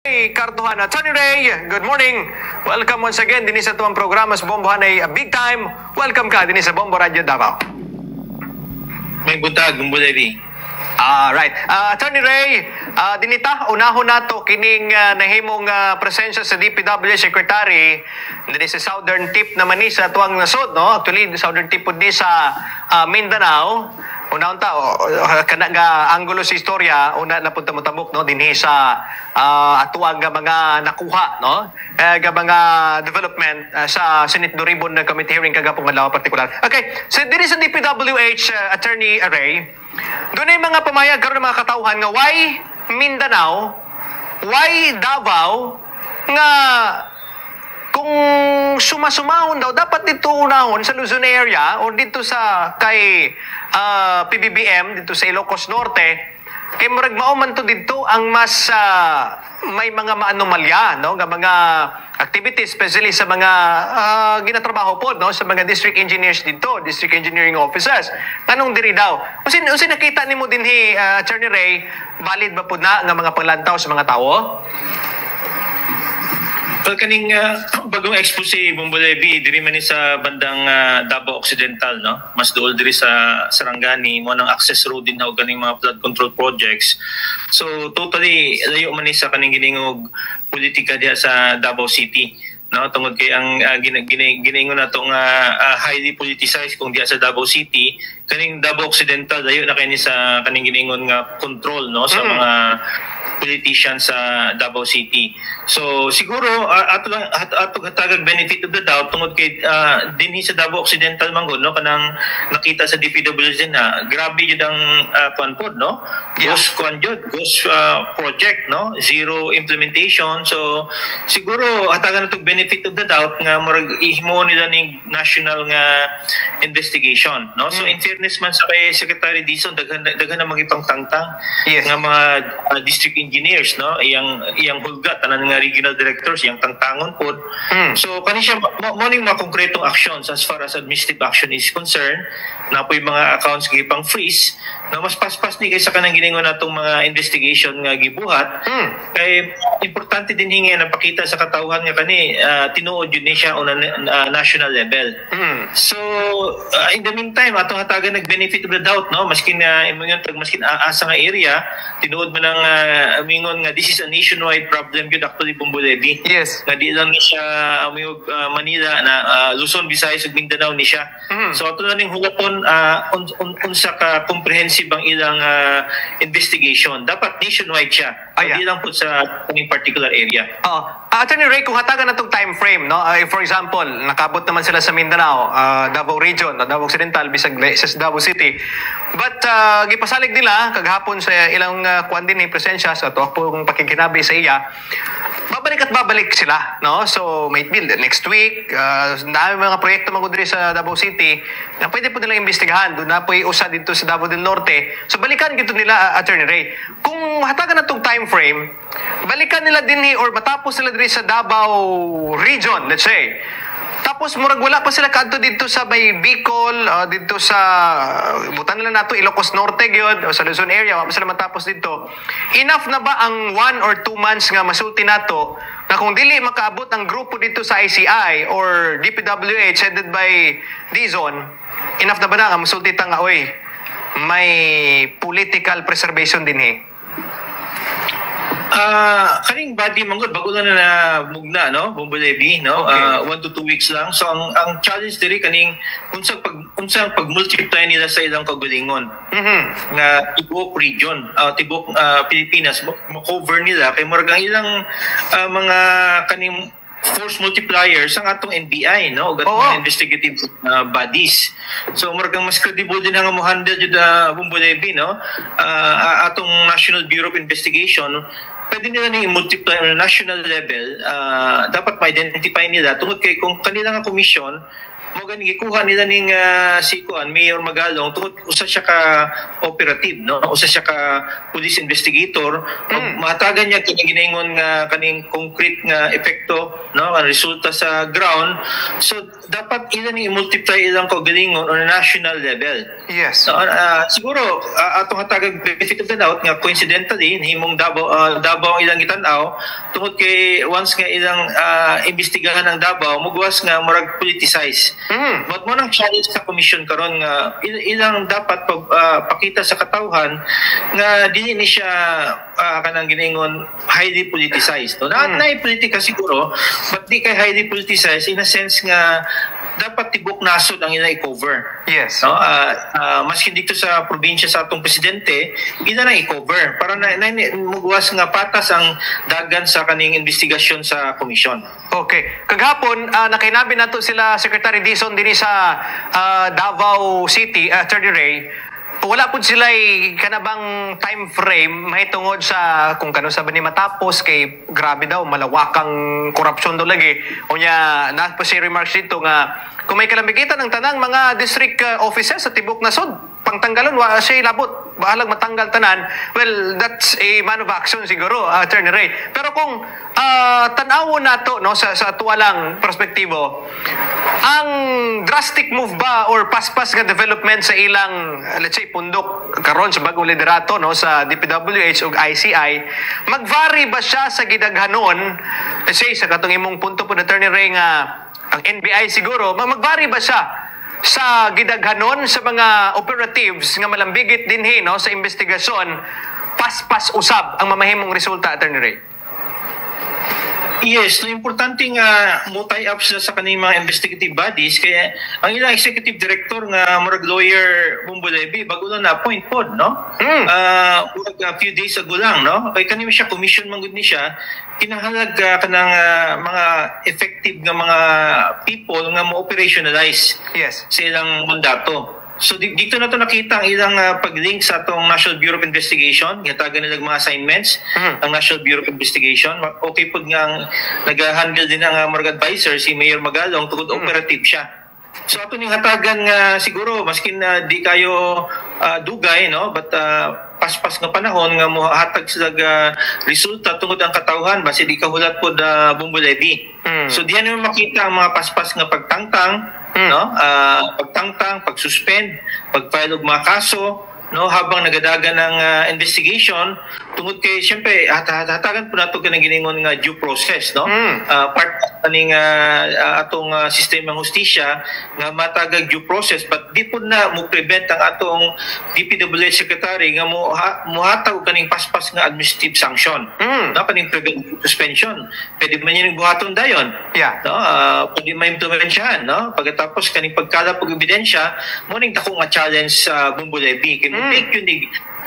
Hey, Kartuhan, Attorney Ray, good morning. Welcome once again din sa tuwang programa sa Bombohan ay big time. Welcome ka din sa Bombo Radio Davao. May buntag, Bombo Levi. Right. Attorney Ray, dinita, unahon nato kining nahimong presensya sa DPW Secretary din sa Southern Tip naman ni sa tuwang nasod, no? Actually, Southern Tip po di sa Mindanao. Unahon ta, kana nga anggulo sa istorya, una na punta mo tabok, no? Dinhi sa atuang nga mga nakuha, no? Nga mga development sa Senate Duribon na committee hearing kagapong adlaw partikular. Okay, so dinhi sa DPWH, Attorney Ray, doon ay mga pamayag karon ng mga katauhan nga why Mindanao, why Davao, nga kung sumasumahon daw, dapat dito unahon sa Luzon area o dito sa kay PBBM, dito sa Ilocos Norte, kay murag mao man to dito ang mas may mga maanomalya, no, nga mga activities, especially sa mga ginatrabaho po, no, sa mga district engineers dito, district engineering officers. Tanong diri daw, usin nakita nimo dinhi, Attorney Ray, valid ba po na nga mga panglantaw sa mga tawo? Well, kaning bagong expose, Bombo Levi, diri man ni sa bandang Davao Occidental, no? Mas dool diri sa Sarangani, mo nang access road din ho kaning mga flood control projects. So totally layo man ni sa kaning giningog politika diha sa Davao City, no? Tungod kay ang giningon natong highly politicized kung diha sa Davao City, kaning Davao Occidental layo na kay ni sa kaning giningon nga control, no, sa mga politicians sa Davao City. So siguro ato hatagag benefit of the doubt tungod kay dinhi sa Davao Occidental manggod, no, kanang nakita sa DPWH na grabe jud ang kuan pod, no, ghost project, no, zero implementation. So siguro hatagan natog benefit of the doubt nga murag ihimo nila ning national nga investigation, no. So in fairness man sa kay Secretary Dizon, daghan na magipang tangtang nga mga district engineers, no, iyang hulga tanan nga regional directors, iyang tangtangon pod. So kani siya mo ning mga konkretong actions as far as administrative action is concerned, na po yung mga accounts gipang freeze, na mas paspas ni kaysa kanang giningon natong mga investigation nga gibuhat. Kay importante din hingi na pakita sa katawhan nga kani tinuod yun ni siya on a national level. So in the meantime atong hatagan nag-benefit of the doubt, no, maskin maskin asa nga area tinuod man ang mingon nga this is a nationwide problem gyud actually, Bombo Levi. Yes. Nga di lang ni siya Manila na Luzon, Visayas ug Mindanao ni siya. So ato na ning hulaton unsa ka comprehensive ang ilang investigation. Dapat nationwide siya. Hindi lang po sa any particular area. Attorney Ray, kung hatagan na itong time frame, no? For example, nakabot naman sila sa Mindanao, Davao Region, Davao Occidental, bisag sa Davao City. But gipasalig nila kagahapon sa ilang kuan din ni presensya sa to kung pakikinabi sa iya. Babalik at babalik sila, no? So might be next week, dami mga proyekto magudiri sa Davao City na pwede po nilang imbestigahan. Doon na po usa dito sa Davao del Norte. So balikan gito nila, Attorney Ray. Kung hatagan na itong time frame, balikan nila din or matapos nila diri sa Davao Region, let's say. Tapos murag wala pa sila kadto dito sa may Bicol, dito sa butan nila nato Ilocos Norte gyud o sa Luzon area, wala pa sila matapos dito. Enough na ba ang 1 or 2 months nga masulti nato na kung dili makaabot ang grupo dito sa ICI or DPWH headed by Dizon, enough na ba na nga masulti ta nga oy may political preservation din kaning body manggod bago na mugna, no, Bombo Levi, no. 1 to 2 weeks lang. So ang challenge diri kaning unsang pag-multiply nila sa ilang kagalingon nga tibok region, tibok Pilipinas mo cover nila kay murag ang ilang mga kaning force multipliers ang atong NBI, no, ug atong investigative bodies. So murag mas credible din nga mo handle jud Bombo Levi, no, atong National Bureau of Investigation. Pwede nila ni multiply on a national level. Dapat ma-identify nila tungod kay kung kanila nga komisyon mo gani gikuha nila ning si Kuan Mayor Magalong tungod usa siya ka operative, no, usa siya ka police investigator. Mahatagan niya kini ginaingon nga kaning concrete nga epekto, no, ang resulta sa ground. So dapat ilan ni multiply ilang kaugalingon on a national level. Yes. So, siguro atong hatagag benefit of the doubt nga coincidentally himong Davao ang ilang gitan-aw tungod kay once nga ilang imbestigahan ang Davao mugwas nga murag politicize. But mo nang challenge sa commission karon nga ilang dapat pakita sa katawhan nga dili ni siya kanang ginaingon highly politicized, no? Na politika siguro but di kay highly politicized in a sense nga dapat tibok nasod ang ila i-cover. Yes. No? Maski dito sa probinsya sa atong presidente, ila na i-cover para na mugwas nga patas ang dagan sa kaning investigasyon sa komisyon. Okay. Kagahapon, nakinabi nato sila Secretary Dizon din sa Davao City, Attorney Ray. Wala po sila kanabang time frame mahitungod sa kung kano sa ni matapos kay grabe daw malawakang korupsyon daw lagi. Unya na po si remarks dito nga kung may kalamigitan ng tanang mga district offices sa tibok nasod pangtanggalon wa siya labot bahalag matanggal tanan. Well, that's a man of action siguro, Attorney Ray. Pero kung tan-awon nato no sa tuwalang perspektibo, ang drastic move ba or paspas nga development sa ilang let's say pundok karon sa bagong liderato no sa DPWH ug ICI, magvary ba siya sa gidaghanon let's say sa katong imong punto po Attorney Ray nga ang NBI siguro magvary ba siya sa gidaghanon sa mga operatives nga malambigit dinhi no sa investigasyon paspas usab ang mamahimong resulta Attorney Ray? Yes, so importante nga mo-tie up sila sa kaning mga investigative bodies kaya ang ilang executive director nga murag lawyer Bumbulebi bago lang na-appoint pod, no? Murag a few days ago lang, no? Kay kanimo siya commission man gud ni siya kinahanglan kanang mga effective nga mga people nga mo-operationalize sa ilang mandato. So dito na to nakita ang ilang pag-link sa atong National Bureau of Investigation, gitagan nila mga assignments ang National Bureau of Investigation. Okay pod nga ang nag-handle din ang mga advisor si Mayor Magalong tungod operative siya. So ato ning hatagan nga siguro maskin di kayo dugay no but paspas nga panahon nga mohatag sila resulta tungod ang katawhan basi di kahulat pod Bumbulebi. So diyan mo makita ang mga paspas nga pagtangtang no pagtangtang, pagsuspend, pagfile og mga kaso no habang nagadagan ng investigation tungod kay syempre hatagan po nato kanang giningon nga due process no part kaning atong sistema ng hustisya nga matagag due process but di po na mo prevent ang atong DPWH secretary nga muhatag kaning paspas nga administrative sanction no kaning preventive suspension pwede man yung buhaton dayon no pwede man implementasyon no pagkatapos kaning pagkalap og ebidensya mo ning dako nga challenge sa Bumbulebi kay take yun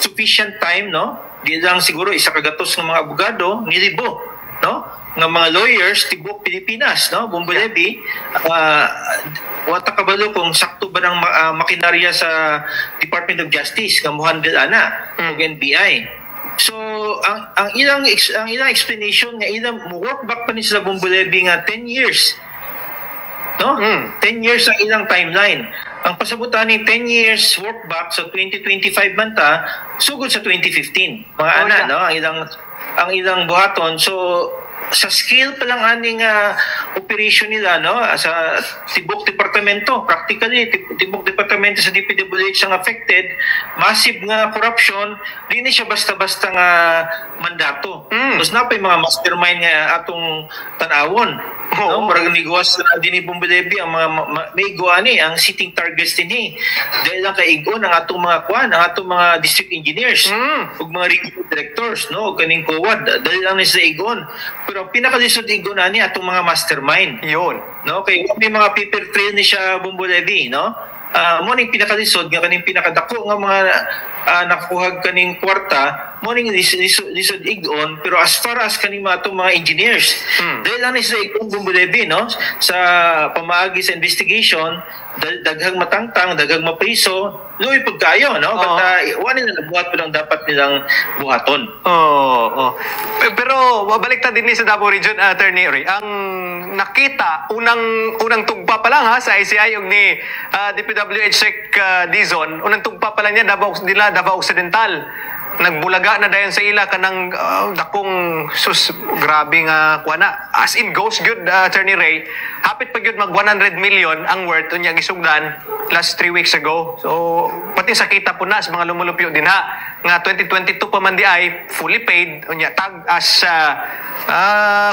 sufficient time no di lang siguro isa kagatos ng mga abogado nilibo no nga mga lawyers tibok Pilipinas no Bumbulebi wata kabalo kung sakto ba ng makinarya sa Department of Justice nga mo-handle ana ng NBI. So ang ilang explanation nga ilang work back pa ni sa Bumbulebi nga 10 years no 10 years ang ilang timeline. Ang pasabutan ni 10 years work back sa 2025 man ta sugod sa 2015 mga no ang ilang buhaton. So sa scale pa lang aning operation nila no sa tibok departamento practically tibok departamento sa DPWH ang affected massive nga corruption di na siya basta-basta nga mandato tapos na pa yung mga mastermind nga atong tanawon no murag niguas dinhi Bumbulebi ang mga may guani ang sitting targets dinhi dahil lang kay igon ang atong mga kuan ang atong mga district engineers ug mga regional directors no kaning kuwad dahil lang ni sa igon pero ang pinakalisod igon ani atong mga mastermind yun no kay may mga paper trail ni siya Bumbulebi no mo ning pinakalisod nga kaning pinakadako nga mga nakuha kaning kwarta mo ning lisod igon pero as far as kaning mga atong mga engineers dahil lang ni sa igon Bumbulebi no sa pamaagi sa investigation daghang matangtang daghang mapriso luoy pud kayo no but wala nila nabuhat pud ang dapat nilang buhaton. Pero balik ta din sa Davao Region Attorney Ray ang nakita unang tugpa pa lang ha sa ICI yung ni DPWH Sec Dizon, unang tugpa pa lang niya Davao Occidental. Nagbulaga na dayon sa ila kanang dakong grabe nga kuana, as in ghost good, Attorney Ray, hapit pa gyud mag 100 million ang worth unya gisugdan last 3 weeks ago. So pati sa kita po na sa mga lumulupyo din ha nga 2022 pa man di ay fully paid unya tag as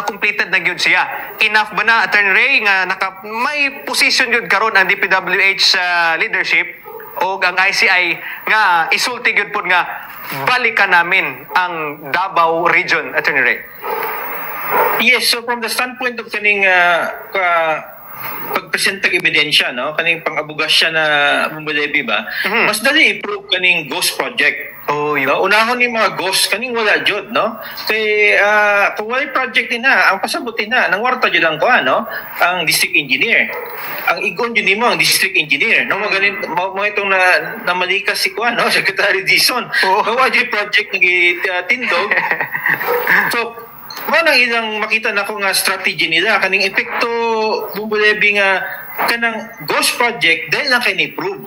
completed na gyud siya. Enough ba na, Attorney Ray, nga may position gyud karon ang DPWH leadership o ang ICI nga isulti gyud pod nga balikan namin ang Davao Region, Attorney Ray? Yes, so from the standpoint of kaning pagpresentag ebidensya, no, kaning pang-abugas siya na bumbulebi ba, mas dali i-prove kaning ghost project. Oh, yun. No, unahon ni mga ghost kaning wala jud, no, kay kung wala project din na ang pasabutin na nang warta jud ang kuan, no, ang district engineer, ang igon jud nimo ang district engineer, no, maganin mo itong na malikas si kuan, no, Secretary Dizon. Wala jud project nga tindog. So wala ilang makita na ko nga strategy nila kaning epekto bumbulebi nga kanang ghost project dahil lang kay ni-prove.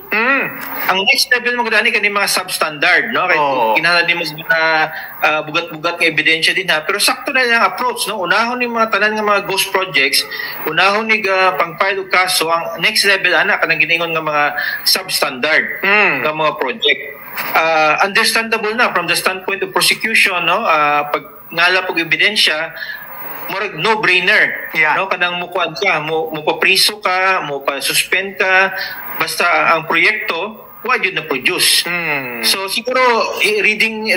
Ang next level mo gani kaning mga substandard, no, kay kinahanglan nimo na bugat-bugat nga ebidensya din ha, pero sakto na lang approach, no, unahon ni mga tanan nga mga ghost projects, unahon ni pang-file og kaso, ang next level ana kanang giningon nga mga substandard nga mga project. Understandable na from the standpoint of prosecution, no, pag ngala pag ebidensya murag no-brainer, no, kanang mukuan ka, mo papriso ka, mo pa suspend ka, basta ang proyekto wa jud na produce. So siguro reading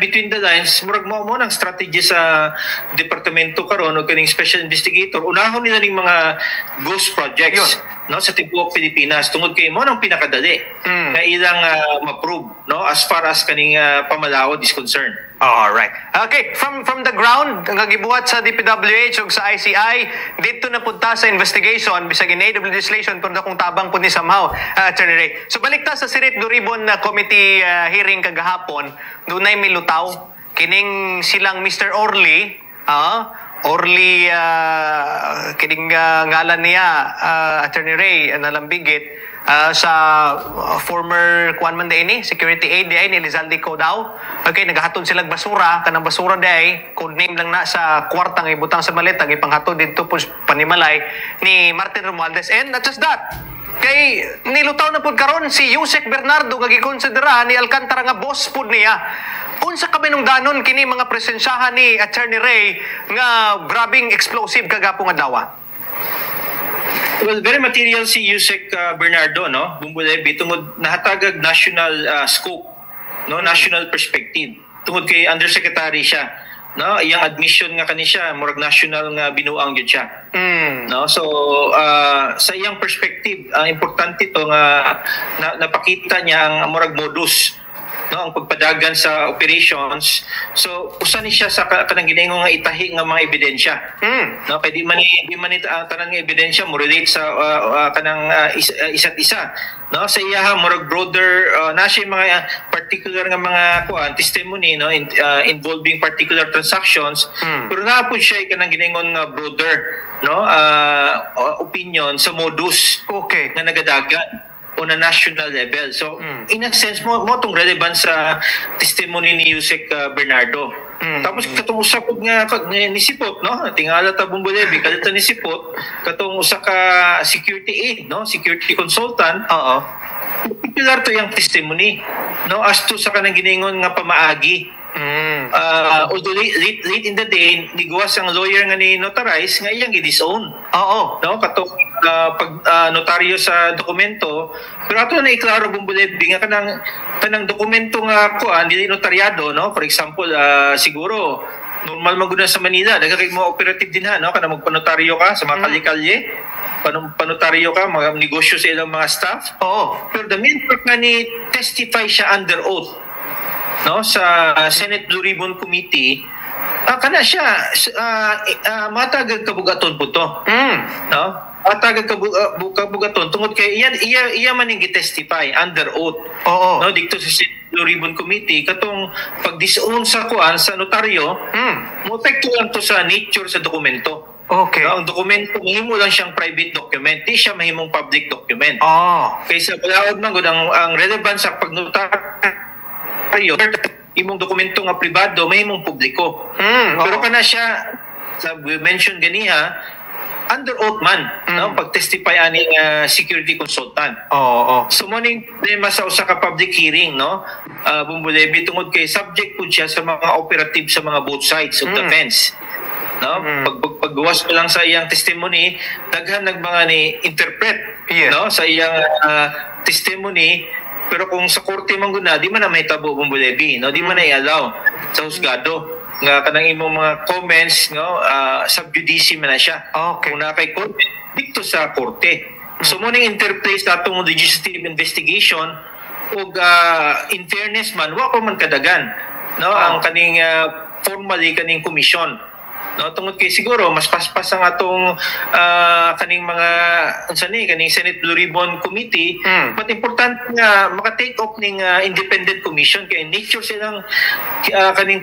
between the lines, murag mo nang strategy sa departamento karon o kaning special investigator, unahon nila ning mga ghost projects, no, sa tibuok Pilipinas tungod kay mo nang pinakadali na ilang ma-prove, no, as far as kaning pamalaod is concerned. All right. Okay, from the ground nga gibuhat sa DPWH ug sa ICI dito na punta sa investigation bisag enable legislation pero kung tabang pud ni somehow, Attorney Ray. So balik ta sa Senate Blue Ribbon committee hearing kagahapon, dunay milutaw kining silang Mr. Orly, kining ngalan niya, Attorney Ray, nalambigit sa former kuan man ni security aid di ay ni Lizalde ko daw. Okay, nagahatod silang basura, kanang basura day code name lang na sa kwartang ibutang sa maleta ipanghatod dito po panimalay ni Martin Romualdez, and not just that, kay nilutaw na pud karon si Yusek Bernardo nga gikonsidera ni Alcantara nga boss pud niya. Unsa ka binungdanon kini mga presensyahan ni Attorney Ray nga grabing explosive kagapo nga dawa? Well, very material si Yusek Bernardo, no, bumbulebi tungod nahatagag national scope, no, national perspective tungod kay undersecretary siya, no, iyang admission nga kani siya murag national nga binuang gyud siya. No, so sa iyang perspective importante to nga napakita niya ang murag modus, no, ang pagpadagan sa operations. So usa ni siya sa kanang giningong nga itahi nga mga ebidensya, no, kay di man tanan nga ebidensya mo relate sa kanang isa't isa, no, sa iya murag broader na siya mga particular nga mga kuan testimony, no, involving particular transactions, pero na po siya kanang giningon nga broader, no, opinion sa modus nga nagadagan on a national level. So, in a sense, mo itong relevance sa testimony ni Yusek Bernardo. Tapos, katong usap nga ni Sipot, no? Tingala ta bumbulebi, kalita ni Sipot, katong usa ka security aid, no? Security consultant. Particular to yung testimony, no? As to sa kanang giningon nga pamaagi. Although late in the day, niguwas ang lawyer nga ni notarize nga iyang i-disown. No, katong pag notaryo sa dokumento, pero ato na iklaro bumbulebi nga kanang dokumento nga kuan dili notaryado, no. For example, siguro normal maguna sa Manila, dagkay mo operative din ha, no, kanang magpanotaryo ka sa mga kalye-kalye, panotaryo ka, mga negosyo sa ilang mga staff. Pero the main part nga ni testify siya under oath, no, sa Senate Blue Ribbon Committee, kana siya matagag kabugaton po to, no, matagag kabugaton tungod kay iya man ning gi-testify under oath, no, dito sa Senate Blue Ribbon Committee katong pag-disown sa kuan sa notaryo, mo lang to sa nature sa dokumento. Okay. No, ang dokumento mahimo lang siyang private document, di siya mahimong public document. Oh. Kaysa balaod man gud ang relevant sa pagnotaryo, imong dokumento nga pribado mahimong publiko. Pero kana siya sa we mention ganiha under oath man, no, pag-testify aning security consultant. Oo. So mo ning problema sa usa ka public hearing, no, Bumbulebi, tungod kay subject po siya sa mga operative sa mga both sides of the fence. No, pagbuwas pa lang sa iyang testimony, daghan mga ni interpret, no, sa iyang testimony. Pero kung sa korte man guna, di man na mahitabo, Bumbulebi, no, di man na i-allow sa husgado nga kanang imong mga comments, no, sub judice man na siya. Okay. Kung na kay korte, dito sa korte. So mo ning interpret sa atong legislative investigation ug in fairness man wa pa man kadagan, no, ang kaning formally kaning commission, no, tungod kay siguro mas paspas ang atong kaning mga unsa ni kaning Senate Blue Ribbon Committee, but important nga maka-take off ning independent commission kay nature silang kaning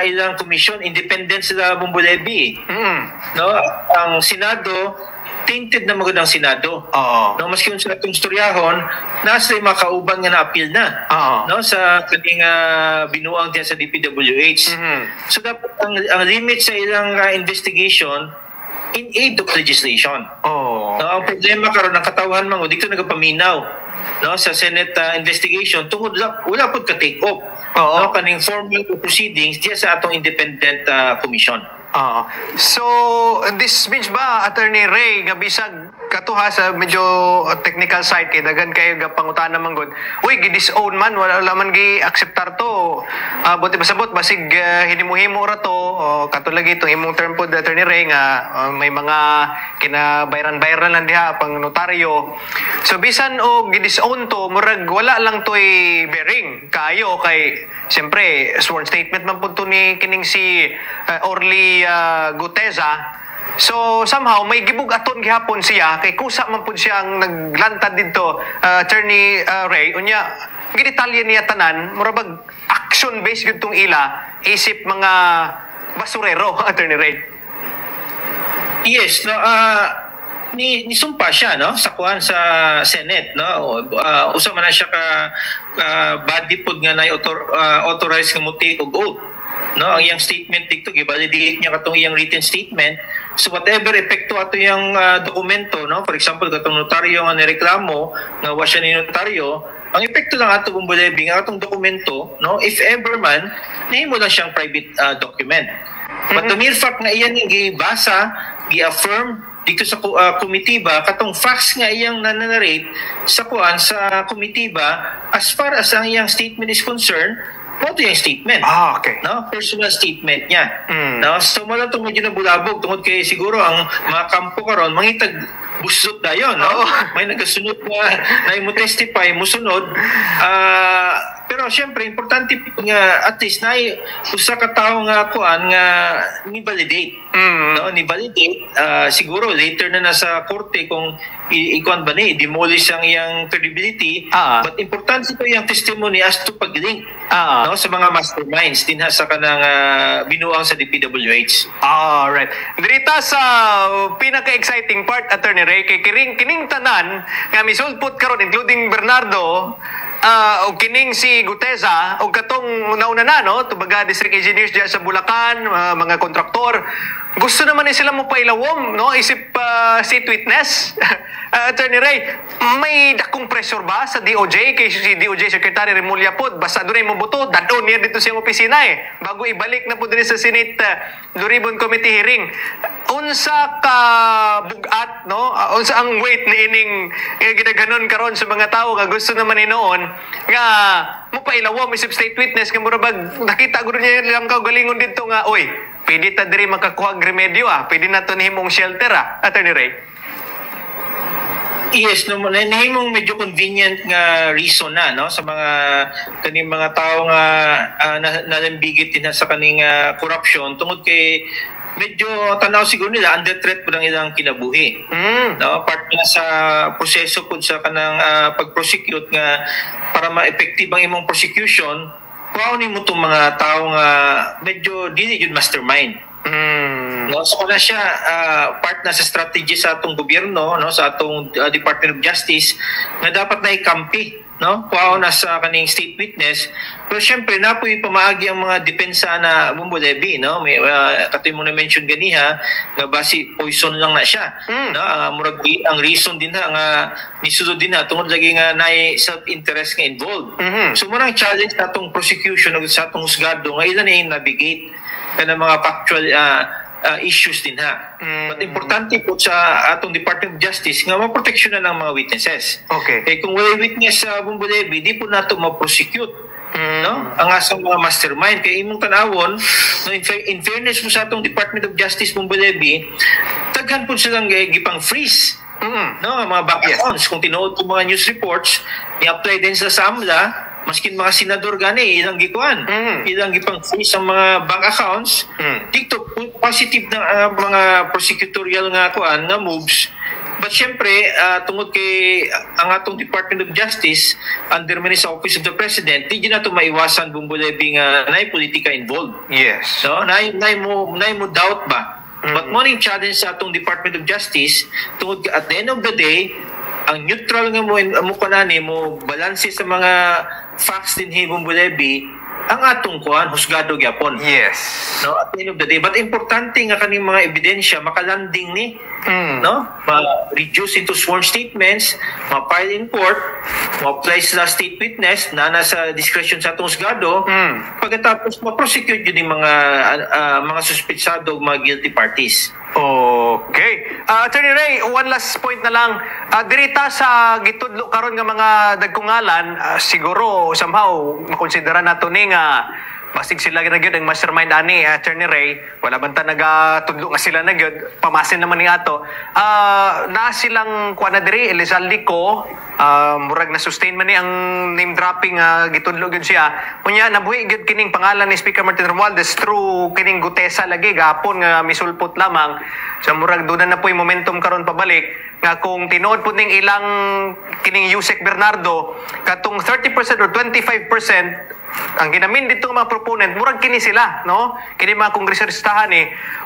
ilang commission independent sila, Bumbulebi. No, ang Senado tainted na magud ang Senado. No, maski sa atong istoryahon, nasa mga kauban nga na-appeal na. No, sa kaning binuang diyan sa DPWH. So dapat ang limit sa ilang investigation in aid of legislation. No, ang problema karon ng katawhan man dito nagapaminaw, no, sa Senate investigation tungod wala pud ka take off. No, kaning formal proceedings diya sa atong independent commission. So, this means ba, Attorney Ray, nga bisag katuha sa medyo technical side kay dagan kayo ga pangutana man gud. Uy, gi-disown man, wala man gi-acceptar to. Buti pasabot basig hinimo-himo ra to. Katulad itong imong term po, Attorney Ray, nga may mga kinabayran-bayran lang diha pang notaryo. So, bisan o gi-disown to, murag wala lang to'y bearing kayo kay siyempre, sworn statement man po to ni kining si Orly Guteza. So somehow may gibug-aton gihapon siya kay kusa man pud siya ang naglantad didto, Attorney Ray, unya gidetalye niya tanan murag action based gud tong ila isip mga basurero. Attorney Ray. Yes, no, ni sumpa siya, no, sa kuan sa Senate, no, usa man na siya ka body pod nga nay authorized nga muti og oath, no, ang iyang statement dito gi-validate niya katong iyang written statement. So whatever epekto ato yung dokumento, no, for example katong notaryo nga nireklamo nga wa siya ni notaryo, ang epekto lang ato Bumbulebi nga atong dokumento, no, if ever man nahimo lang siyang private document. But the mere fact nga iyan gibasa, gi-affirm dito sa komitiba katong facts nga iyang nanarate sa kuan sa komitiba as far as ang iyang statement is concerned, mo yung statement. Okay. No, personal statement niya. No, so wala tong medyo nabulabog tungod kay siguro ang mga kampo karon mangitag busot dayon, no. May nagasunod na mo testify mo sunod. Pero syempre importante nga at least na usa ka tawo nga kuan nga ni validate. No, ni validate siguro later na nasa korte kung ikuan ba ni demolish ang iyang credibility, but importante ito yung testimony as to pag-link no, sa mga masterminds din sa kanang binuang sa DPWH. Alright. Dirita sa pinaka-exciting part, Attorney Ray, kay kining tanan nga misulpot karon including Bernardo, o kining si Guteza o katong nauna na, no, tubaga district engineers diyan sa Bulacan, mga kontraktor, gusto naman ni sila mo pailawom, no, isip state witness. Attorney Ray, may dakong pressure ba sa DOJ kay si DOJ Secretary Remulla pod basta dunay mo buto dadon niya dito sa opisina bago ibalik na po diri sa Senate Blue Ribbon Committee hearing. Unsa ka bugat, no, unsa ang weight ni ining gidaganon karon sa mga tawo nga gusto naman inoon nga mo pailawom isip state witness nga murabag nakita gud niya lang ka galingon dito nga oy pwede ta diri makakuha og remedyo pwede na to nihimong shelter Attorney Ray. Yes, no, nahimong medyo convenient nga reason na, no, sa mga kaning mga tao nga nalambigit din sa kaning corruption tungod kay medyo tanaw siguro nila under threat po ng ilang kinabuhi. No, part na sa proseso po sa kanang pag-prosecute nga para ma-effective ang imong prosecution, kuhawin mo itong mga tao nga medyo dili yun mastermind. No, so na siya part na sa strategy sa atong gobyerno, no, sa atong Department of Justice na dapat na ikampi, no, kuha na sa kaning state witness. Pero syempre napoy pamaagi ang mga depensa na Bumbolebi, no, may katoy mo na mention ganiha nga basi poison lang na siya, no, murag ang reason din nga nisulod din na tungod lagi nga naay self-interest nga involved. So murang challenge sa atong prosecution ug sa atong husgado nga ila na navigate kana mga factual issues din ha. But importante po sa atong Department of Justice nga maproteksyon na ng mga witnesses. Okay. Kaya kung wala witness sa Bumbolebi, di po nato ma-prosecute. No? Ang asang mga mastermind. Kaya imong tanawon, no, in fairness mo sa atong Department of Justice Bumbolebi, taghan po silang gipang freeze. No, ang mga bank accounts. Kung tinuod ko mga news reports, i-apply din sa AMLA, maskin mga senador gani ilang gikuan, ilang gipang freeze ang mga bank accounts. Dito positive na mga prosecutorial nga kuan nga moves. But syempre tungod kay ang atong Department of Justice under man sa Office of the President, di na to maiwasan Bumbolebi nga naay politika involved. Yes. So naay mo doubt ba? But morning challenge sa atong Department of Justice tungod at the end of the day ang neutral nga mo kanani mo balanse sa mga facts din Bumbolebi ang atong kuan husgado gyapon. Yes. No, at the end of the day, but importante nga kaning mga ebidensya makalanding ni, no, ma-reduce into sworn statements, ma-file in court, ma-apply sa state witness na nasa discretion sa atong husgado, pagkatapos ma-prosecute yun yung mga suspetsado o mga guilty parties. Okay. Attorney Ray, one last point na lang. Dirita sa gitudlo karon nga mga dagkungalan, siguro somehow makonsidera nato ni nga basig sila na gyud ang mastermind ani, Attorney Ray, wala banta nagatudlo nga sila na gyud, pamasin naman ni ato. Na silang kuan na diri Elizalde ko, murag na sustain man ni ang name dropping gitudlo gyud siya. Unya nabuhi gyud kining pangalan ni Speaker Martin Romualdez through kining Gutesa lagi gapon nga misulpot lamang. So murag doon na po yung momentum karon pabalik nga kung tinuod po ning ilang kining Yusek Bernardo katong 30% or 25% ang ginamin dito mga proponent, murag kini sila, no? Kini mga kongresista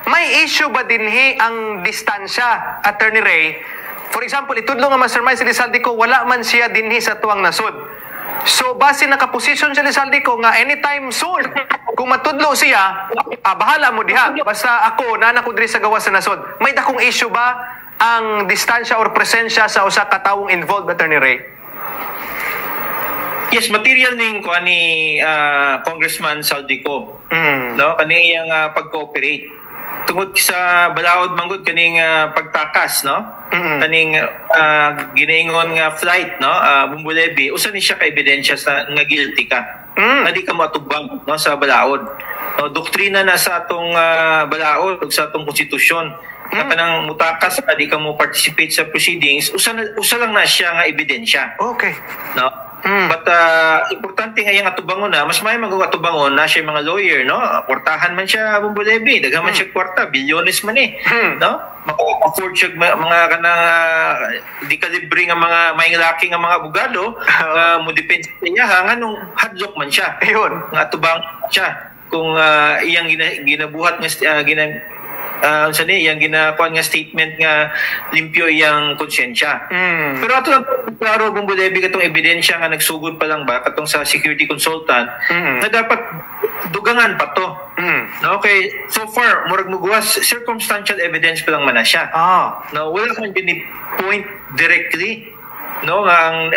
may issue ba dinhi ang distansya, Attorney Ray? For example, itudlo nga mastermind si Elizalde ko, wala man siya dinhi sa tuwang nasod. So, base nakaposisyon si Elizalde ko nga anytime soon, kung matudlo siya, bahala mo diha. Basta ako, nana ko diri sa gawas sa nasod. May dakong issue ba ang distansya or presensya sa usa ka tawong involved, Attorney Ray? Yes, material ning ko ani Congressman Saldico. No, kani iyang pag-cooperate. Tungod sa balaod manggod kaning pagtakas, no? Kaning ginaingon nga flight, no? Bumbolebi, usa ni siya ka ebidensya sa nga guilty ka. Nga di ka matubang, no, sa balaod. No, doktrina na sa atong balaod ug sa atong konstitusyon. Na kanang mutakas ka di ka mo participate sa proceedings, usa lang na siya nga ebidensya. Okay. No? But importante nga yung atubangon na, mas may mag-atubangon na siya mga lawyer, no? Kwartahan man siya Bumbolebi, daghan man siya kwarta, bilyones man no? Maka-afford siya mga kanang di kalibre nga mga may laki nga mga abogado, mo depende sa niya nga nung hadlock man siya. Ayun, nga atubang siya kung iyang ginabuhat nga sa iyang ginakuan nga statement nga limpyo iyang konsensya. Pero ato lang klaro Bumbolebi katong ebidensya nga nagsugod pa lang ba katong sa security consultant na dapat dugangan pa to. No, okay, so far murag muguwas circumstantial evidence pa lang man na siya. No, wala kang point directly, no, ang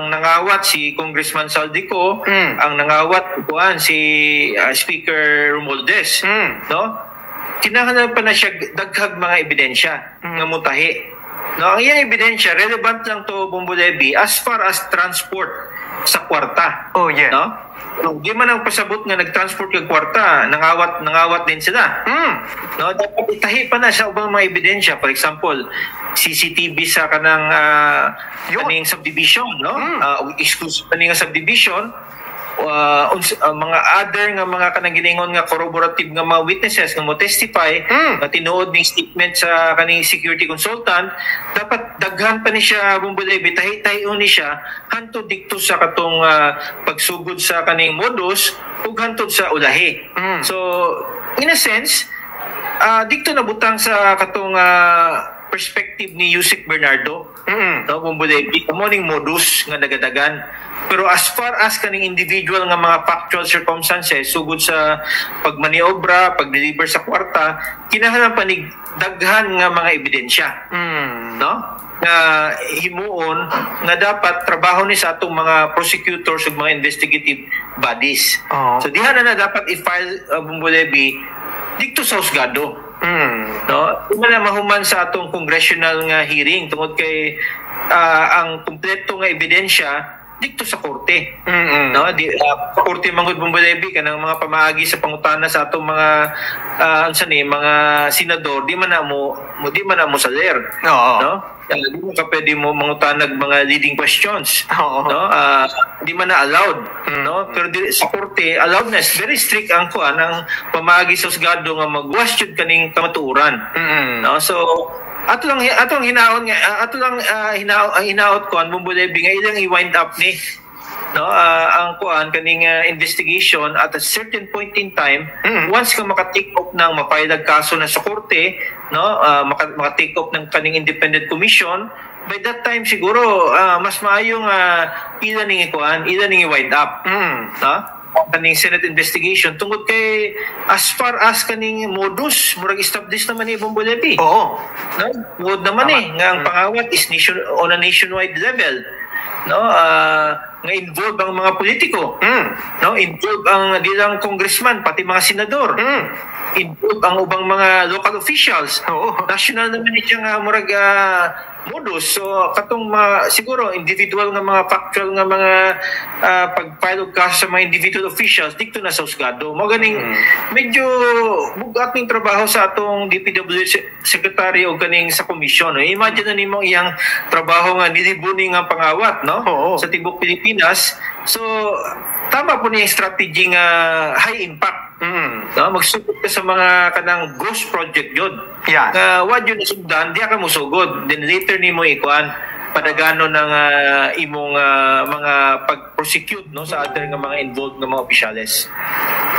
nangawat si Congressman Saldico, ang nangawat kuan si Speaker Romualdez, no? Kinahanglan pa na siya daghag mga ebidensya nga mutahi. No, ang iyang ebidensya relevant lang to Bumbolebi as far as transport sa kwarta. Oh yeah. No? Di man ang pasabot nga nagtransport kag kwarta, nangawat din sila. No, dapat itahi pa na sa ubang mga ebidensya, for example, CCTV sa kanang kaning subdivision, no? Exclusive kaning subdivision. Mga other nga mga kanang giningon nga corroborative nga mga witnesses nga mo testify na tinuod ning statement sa kaning security consultant, dapat daghan pa ni siya Bumbolebi, tahi-tahion ni siya hantod dikto sa katong pagsugod sa kaning modus ug hantod sa ulahi. So in a sense dito nabutang sa katong perspective ni Yusek Bernardo, no, Bumbolebi, morning modus nga nagadagan. Pero as far as kaning individual nga mga factual circumstances sugod sa pagmaniobra, pag-deliver sa kwarta, kinahanglan panig daghan nga mga ebidensya. No? Na himuon nga dapat trabaho ni sa atong mga prosecutors ug mga investigative bodies. So diha na dapat i-file Bumbolebi dito sa husgado. No, una na mahuman sa atong congressional nga hearing tungod kay ang kumpleto nga ebidensya dito sa korte. No, sa korte mangud Bumbolebi kanang mga pamaagi sa pangutana sa atong mga mga senador di man na mo saler. No? Di mo ka pwede mo mangutanag mga leading questions. No? Di man na allowed. No? Pero sa korte, allowed na. Very strict ang kuan ang pamagi sa husgado nga mag-question kaning kamatuoran. No? So, ato lang hinaot ko ang Bumbolebi nga ilang i-wind up ni no ang kuan kaning investigation at a certain point in time once ka maka-take up ng mapailag kaso na sa korte no maka-take up ng kaning independent commission by that time siguro mas maayong ila ning i-wind up no kaning Senate investigation tungod kay as far as kaning modus murag established naman ni Bumbolebi. No wood naman nga ang pangawat is on a nationwide level. No nga involved ang mga politiko, no involved ang dilang congressman pati mga senador, involved ang ubang mga local officials, national naman niya nga murag modus. So katong siguro individual nga mga factual nga mga pag-file og kaso sa mga individual officials dito na sa husgado mo ganing medyo bugat ning trabaho sa atong DPWH secretary o kaning sa komisyon. No? Imagine na nimo iyang trabaho nga nilibuni nga pangawat no sa tibok Pilipinas. So tama po niya strategy nga high impact. No, magsugod ka sa mga kanang ghost project yun. What yun nasugdan, di ka mo sugod. Then later ni mo ikuan padagano ng imong mga pag-prosecute no sa other nga mga involved nga mga opisyales.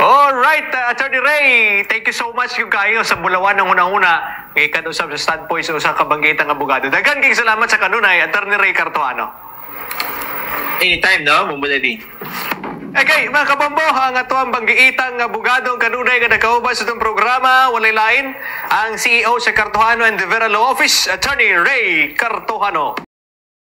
All right, Attorney Ray, thank you so much yung kayo sa Bulawan ng unang-una kay kanusab sa standpoint sa usa ka banggitang abogado. Daghan kay salamat sa kanunay, Attorney Ray Cartuano. Anytime, no, Bumbolebi. Okay, mga kabambo, ang atuang banggiitang abogadong kanunay nga nakaubas sa itong programa, walay lain, ang CEO sa Cartuano and Vera Law Office, Attorney Ray Cartuano.